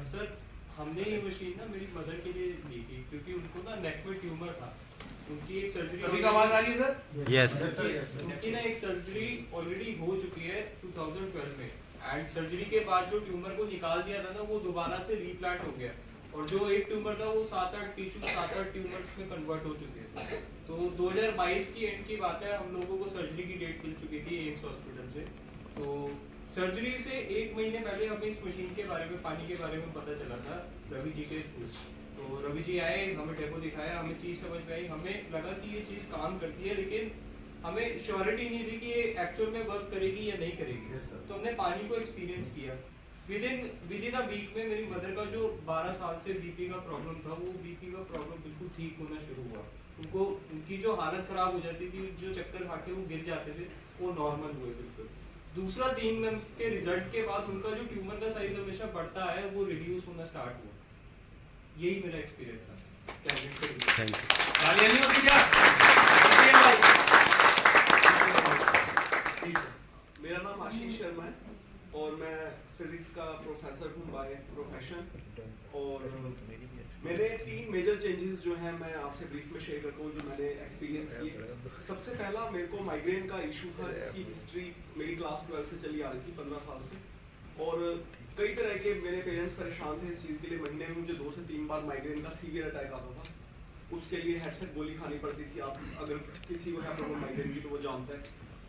Sir हमने ये machine ना मेरी मदर के लिए ली थी क्योंकि उनको ना नेक में ट्यूमर था। उनकी एक सर्जरी सभी का आवाज आ रही है सर? यस उनकी ना एक सर्जरी ऑलरेडी हो चुकी है 2012 में एंड सर्जरी के बाद जो ट्यूमर को निकाल दिया था ना वो दोबारा से रीप्लांट हो गया और जो एक ट्यूमर था वो 7-8 ट्यूमर्स में कन्वर्ट हो चुके थे। तो 2022 की एंड की बात है, हम लोगों को सर्जरी की डेट मिल चुकी थी एम्स हॉस्पिटल से। तो सर्जरी से 1 महीने पहले हमें इस मशीन के बारे में, पानी के बारे में पता चला था रवि जी के थ्रू। तो रवि जी आए, हमें डेमो दिखाया, हमें चीज़ समझ में आई, हमें लगा कि ये चीज़ काम करती है, लेकिन हमें श्योरिटी नहीं थी कि ये एक्चुअल में वर्क करेगी या नहीं करेगी। तो हमने पानी को एक्सपीरियंस किया। विद इन अ वीक में मेरी मदर का जो 12 साल से बीपी का प्रॉब्लम था, वो बीपी का प्रॉब्लम बिल्कुल ठीक होना शुरू हुआ। उनको उनकी जो हालत खराब हो जाती थी, जो चक्कर खाके वो गिर जाते थे, वो नॉर्मल हुए बिल्कुल। दूसरा 3 मंथ के रिजल्ट के बाद उनका जो ट्यूमर का साइज हमेशा बढ़ता है वो रिड्यूस होना स्टार्ट हुआ। यही मेरा एक्सपीरियंस था। Thank you. तालियां नहीं होती क्या? मेरा नाम आशीष शर्मा है और मैं फिजिक्स का प्रोफेसर हूँ बाय प्रोफेशन। और मेरे 3 मेजर चेंजेस जो हैं मैं आपसे ब्रीफ में शेयर करता हूँ जो मैंने एक्सपीरियंस किए। सबसे पहला मेरे को माइग्रेन का इशू था, जिसकी हिस्ट्री मेरी क्लास 12 से चली आ रही थी 15 साल से। और कई तरह के मेरे पेरेंट्स परेशान थे इस चीज़ के लिए। महीने में मुझे 2 से 3 बार माइग्रेन का सीवियर अटैक आता था। उसके लिए हेडसेट गोली खानी पड़ती थी। आप अगर किसी को है प्रॉब्लम माइग्रेन की तो वो जानता है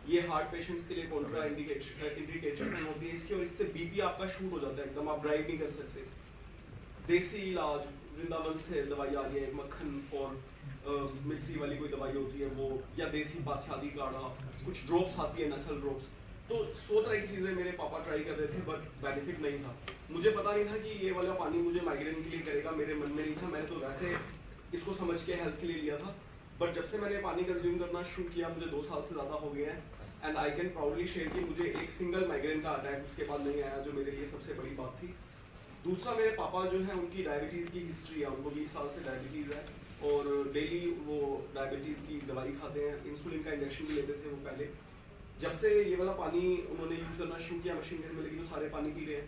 ये हार्ट पेशेंट्स के लिए कॉन्ट्रा इंडिकेशन होती है इसकी, और इससे बीपी आपका शूट हो जाता है एकदम, आप ड्राइव नहीं कर सकते। देसी इलाज वृंदावन से दवाई आ रही है, मक्खन और मिश्री वाली कोई दवाई होती है वो, या देसी बाख्यादी काढ़ा, कुछ ड्रॉप्स आती है नसल ड्रॉप्स। तो 100 तरह की चीज़ें मेरे पापा ट्राई कर रहे थे बट बेनिफिट नहीं था। मुझे पता नहीं था कि ये वाला पानी मुझे माइग्रेन के लिए करेगा, मेरे मन में नहीं था। मैंने तो वैसे इसको समझ के हेल्थ के लिए लिया था। बट जब से मैंने पानी कंज्यूम करना शुरू किया, मुझे 2 साल से ज़्यादा हो गए हैं and I can proudly share कि मुझे एक सिंगल माइग्रेन का अटैक उसके बाद नहीं आया, जो मेरे लिए सबसे बड़ी बात थी। दूसरा, मेरे पापा जो है उनकी डायबिटीज़ की हिस्ट्री है, उनको 20 साल से डायबिटीज़ है और डेली वो डायबिटीज़ की दवाई खाते हैं, इंसुलिन का इंजेक्शन भी लेते थे वो पहले। जब से ये वाला पानी उन्होंने यूज़ करना शुरू किया मशीन घर में लगी तो सारे पानी पी रहे हैं।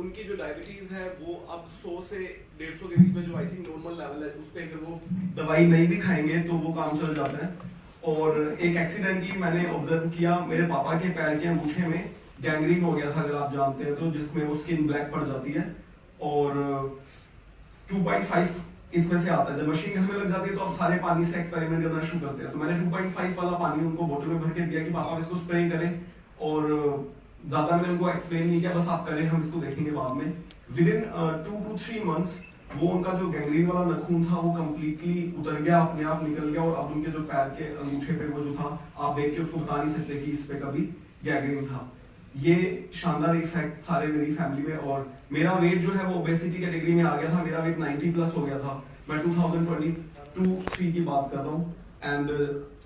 उनकी जो डायबिटीज़ है वो अब 100 से 150 के बीच में, जो आई थिंक नॉर्मल लेवल है, उस पर अगर वो दवाई नहीं भी खाएंगे तो वो काम चल जाता है। और एक एक्सीडेंटली मैंने ऑब्जर्व किया, मेरे पापा के पैर के अंगूठे में गैंग्रीन हो गया था, अगर आप जानते हैं तो, जिसमें वो स्किन ब्लैक पड़ जाती है और 2.5 इसमें से आता है। जब मशीन घर में लग जाती है तो आप सारे पानी से एक्सपेरिमेंट करना शुरू करते हैं। तो मैंने 2.5 वाला पानी उनको बोतल में भर के दिया कि पापा इसको स्प्रे करें, और ज़्यादा मैंने उनको एक्सप्लेन नहीं किया, बस आप करें, हम इसको देखेंगे बाद में। विद इन 2 to 3 months वो उनका जो गैंग्रीन वाला नखून था वो कम्प्लीटली उतर गया, अपने आप निकल गया, और अब उनके जो पैर के अंगूठे पे वो जो था, आप देख के उसको बता नहीं सकते कि इस पे कभी गैंग्रीन था। ये शानदार इफेक्ट सारे मेरी फैमिली में। और मेरा वेट जो है वो ओबेसिटी कैटेगरी में आ गया था, मेरा वेट 90+ हो गया था। मैं 2022-23 की बात कर रहा हूँ एंड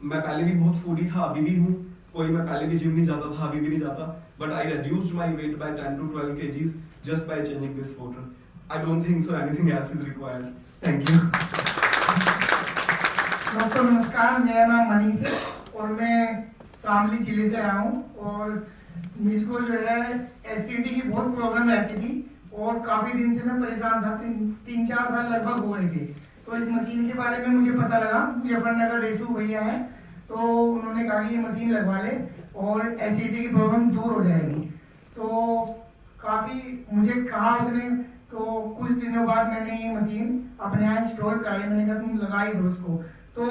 मैं पहले भी बहुत फूडी था, अभी भी हूँ। मैं पहले भी जिम नहीं जाता था, अभी भी नहीं जाता, but I reduced my weight by 10 to 12 kgs just by changing this water. I don't think so anything else is required. Thank you. Doctor नमस्कार, मेरा नाम मनीष है और मैं शामली जिले से आया हूँ। और मुझको जो है एसिडिटी की बहुत प्रॉब्लम रहती थी और काफ़ी दिन से मैं परेशान था, 3-4 साल लगभग हो रहे थे। तो इस मशीन के बारे में मुझे पता लगा, मुजफ्फरनगर रेसू भैया है, तो उन्होंने कहा कि ये मशीन लगवा ले और एसिडिटी की प्रॉब्लम दूर हो जाएगी। तो काफ़ी मुझे कहा उसने, तो कुछ दिनों बाद मैंने ये मशीन अपने यहाँ इंस्टॉल कराई। मैंने कहा तुम लगा ही दो उसको। तो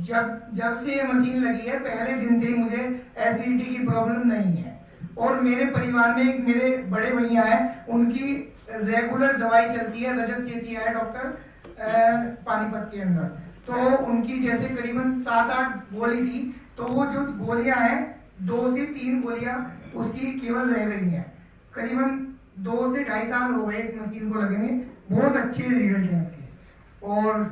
जब से ये मशीन लगी है, पहले दिन से ही मुझे एसिडिटी की प्रॉब्लम नहीं है। और मेरे परिवार में एक मेरे बड़े भैया है, उनकी रेगुलर दवाई चलती है, रजत सेठी है डॉक्टर पानीपत के अंदर। तो उनकी जैसे करीबन 7-8 गोली थी, तो वो जो गोलियां हैं 2 से 3 गोलियां उसकी केवल रह गई हैं। करीबन 2 से 2.5 साल हो गए इस मशीन को लगे में। बहुत अच्छे रिजल्ट हैं इसके। और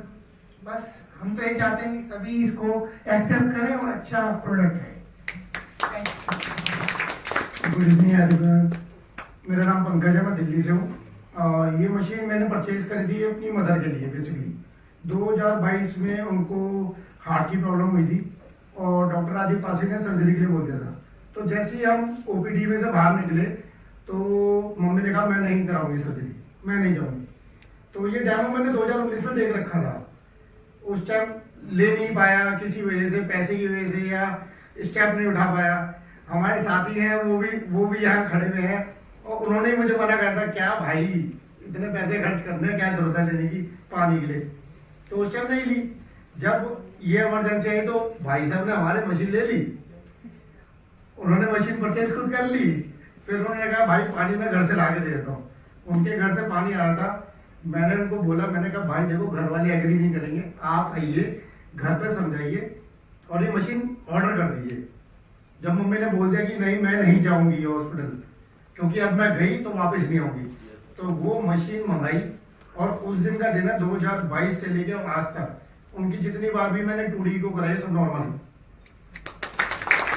बस हम तो ये चाहते हैं कि सभी इसको एक्सेप्ट करें और अच्छा प्रोडक्ट है। गुड इवनिंग एवरीवन, मेरा नाम पंकज है, मैं दिल्ली से हूँ। ये मशीन मैंने परचेज करी थी अपनी मदर के लिए। बेसिकली 2022 में उनको हार्ट की प्रॉब्लम हुई थी और डॉक्टर राजीव पासी ने सर्जरी के लिए बोल दिया था। तो जैसे ही हम ओपीडी में से बाहर निकले तो मम्मी ने कहा मैं नहीं कराऊंगी सर्जरी, मैं नहीं जाऊंगी। तो ये डेमो मैंने 2019 में देख रखा था, उस टाइम ले नहीं पाया किसी वजह से, पैसे की वजह से या स्टेप नहीं उठा पाया। हमारे साथी हैं वो भी यहाँ खड़े हुए हैं और उन्होंने मुझे मना कर दिया, क्या भाई इतने पैसे खर्च करने, क्या जरूरत है लेने की पानी के लिए। तो उस टाइम नहीं ली। जब ये इमरजेंसी आई तो भाई साहब ने हमारे मशीन ले ली, उन्होंने मशीन परचेज खुद कर ली। फिर उन्होंने कहा भाई पानी मैं घर से ला के दे देता हूँ। उनके घर से पानी आ रहा था, मैंने उनको बोला, मैंने कहा भाई देखो घर वाले एग्री नहीं करेंगे, आप आइए घर पे समझाइए और ये मशीन ऑर्डर कर दीजिए। जब मम्मी ने बोल दिया कि नहीं मैं नहीं जाऊंगी हॉस्पिटल क्योंकि अब मैं गई तो वापस नहीं आऊंगी, तो वो मशीन मंगाई और उस दिन का दिन है 2022 से लेकर आज तक उनकी जितनी बार भी मैंने 2D को कराई सब नॉर्मल है।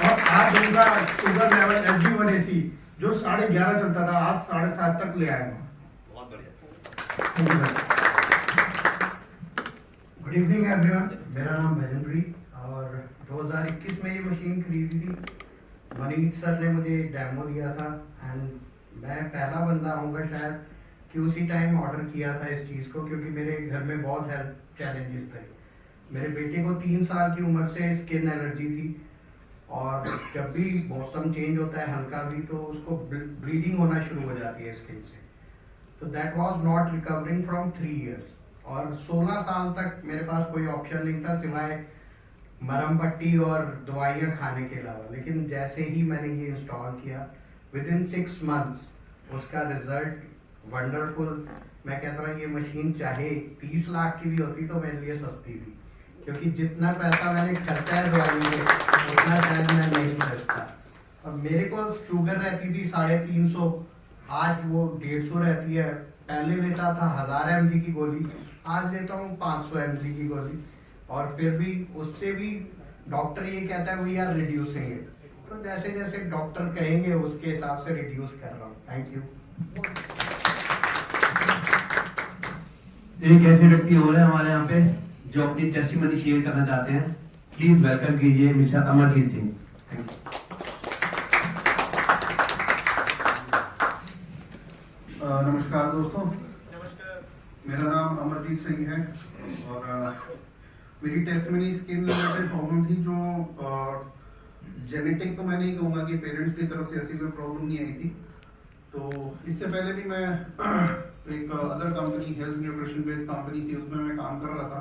और आज उनका शुगर लेवल HbA1c जो 11.5 चलता था आज 7.5 तक ले आया मैं। बहुत बढ़िया। गुड इवनिंग एवरीवन, मेरा नाम भजनप्रीत और 2021 में ये मशीन खरीदी थी। मनीष सर ने मुझे डेमो दिया था एंड मैं पहला बंदा आऊँगा शायद कि उसी टाइम ऑर्डर किया था इस चीज़ को, क्योंकि मेरे घर में बहुत हेल्थ चैलेंजेस थे। मेरे बेटे को 3 साल की उम्र से स्किन एलर्जी थी और जब भी मौसम चेंज होता है हल्का भी तो उसको ब्लीडिंग होना शुरू हो जाती है स्किन से। तो that was not recovering from 3 years और 16 साल तक मेरे पास कोई ऑप्शन नहीं था सिवाय मरहम पट्टी और दवाइयाँ खाने के अलावा। लेकिन जैसे ही मैंने ये इंस्टॉल किया विद इन 6 मंथ्स उसका रिजल्ट वंडरफुल। मैं कहता हूँ ये मशीन चाहे 30 लाख की भी होती तो मेरे लिए सस्ती थी, क्योंकि जितना पैसा मैंने खर्चा है दवाई में उतना शायद मैं नहीं खर्चता। अब मेरे को शुगर रहती थी 350, आज वो 150 रहती है। पहले लेता था 1000 mg की गोली, आज लेता हूँ 500 mg की गोली और फिर भी उससे भी डॉक्टर ये कहता है वी आर रिड्यूसिंग इट। तो जैसे जैसे डॉक्टर कहेंगे उसके हिसाब से रिड्यूस कर रहा हूँ। Thank you. एक ऐसे व्यक्ति हो रहे हैं हमारे यहाँ पे जो अपनी टेस्टिमनी शेयर करना चाहते हैं। प्लीज वेलकम कीजिए mister Amarjeet Singh. Thank you. नमस्कार दोस्तों, मेरा नाम अमरजीत सिंह है और मेरी टेस्टमनी स्किन रिलेटेड प्रॉब्लम थी जो जेनेटिक तो मैं नहीं कहूँगा कि पेरेंट्स की तरफ से ऐसी कोई प्रॉब्लम नहीं आई थी। तो इससे पहले भी मैं एक other company health nutrition based company थी उसमें मैं काम कर रहा था।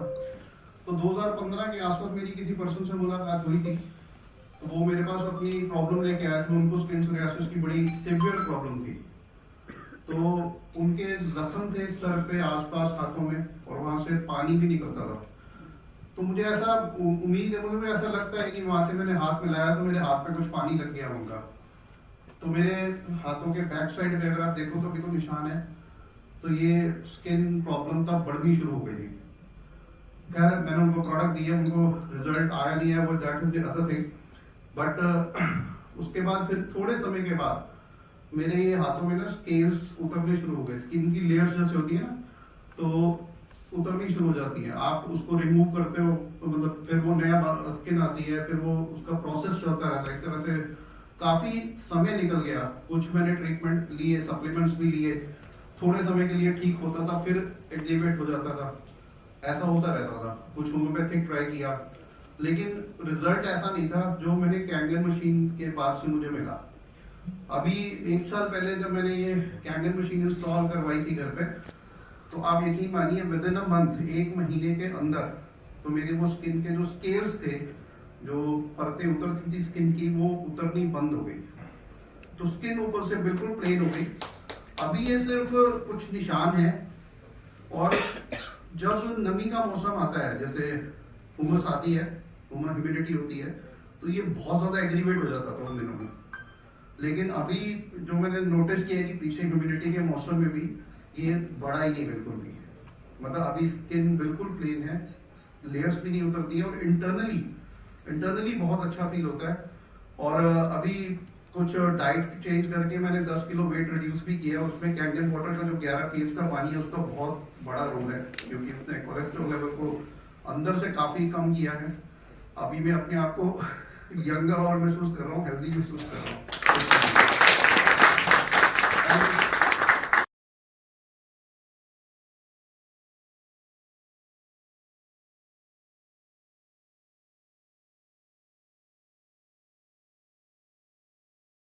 तो 2015 के आसपास मेरी किसी पर्सन से मुलाकात हुई थी, तो वो मेरे पास अपनी प्रॉब्लम लेके आए थे। उनको स्किन सोरियासिस की बड़ी सिवियर प्रॉब्लम थी, तो उनके जख्म थे सर पे, आसपास हाथों में और वहां से पानी भी निकलता था। तो मुझे ऐसा उम्मीद है, मुझे ऐसा लगता है कि वहां से मैंने हाथ मिलाया तो मेरे हाथ पे कुछ पानी लग गया उनका। तो मेरे हाथों के बैक साइड पे अगर आप देखो तो भी तो निशान है। तो ये स्किन प्रॉब्लम तब बढ़नी शुरू हो गई थी। खैर मैंने उनको प्रोडक्ट दिया, उनको रिजल्ट आया नहीं है, वो that is the other thing. But उसके बाद फिर थोड़े समय के बाद मेरे ये हाथों में ना स्केल्स उतरने शुरू हो गए। स्किन की लेयर्स जैसे होती है ना, तो उतरनी शुरू हो जाती है। आप उसको रिमूव करते हो तो मतलब फिर वो नया स्किन आती है, फिर वो उसका प्रोसेस चलता रहता है। इस तरह से काफी समय निकल गया। कुछ मैंने ट्रीटमेंट लिए, सप्लीमेंट्स भी लिए, थोड़े समय के लिए ठीक होता था, फिर एग्रीवेट हो जाता था, ऐसा होता रहता था। कुछ होम्योपैथिक ट्राई किया, लेकिन रिजल्ट ऐसा नहीं था जो मैंने कैंगन मशीन के बाद से मुझे मिला। अभी 1 साल पहले जब मैंने ये कैंगन मशीन इंस्टॉल करवाई थी घर पे, तो आप यकीन मानिए विद इन अ मंथ, 1 महीने के अंदर, तो मेरे वो स्किन के जो स्केल्स थे, जो परतें उतरती थी स्किन की, वो उतरनी बंद हो गई। तो स्किन ऊपर से बिल्कुल प्लेन हो गई। अभी ये सिर्फ कुछ निशान है। और जब नमी का मौसम आता है, जैसे उमस आती है, उमस ह्यूमिडिटी होती है, तो ये बहुत ज्यादा एग्रीवेट हो जाता था उन दिनों में। लेकिन अभी जो मैंने नोटिस किया है कि पीछे ह्यूमिडिटी के मौसम में भी ये बढ़ा ही नहीं बिल्कुल भी। मतलब अभी स्किन बिल्कुल प्लेन है, लेयर्स भी नहीं उतरती है और इंटरनली बहुत अच्छा फील होता है। और अभी कुछ डाइट चेंज करके मैंने 10 किलो वेट रिड्यूस भी किया। उसमें कैंगन वाटर का जो 11 pH का पानी है उसका बहुत बड़ा रोल है, क्योंकि उसने कोलेस्ट्रॉल लेवल को अंदर से काफी कम किया है। अभी मैं अपने आप को यंगर और महसूस कर रहा हूँ, हेल्दी महसूस कर रहा हूँ।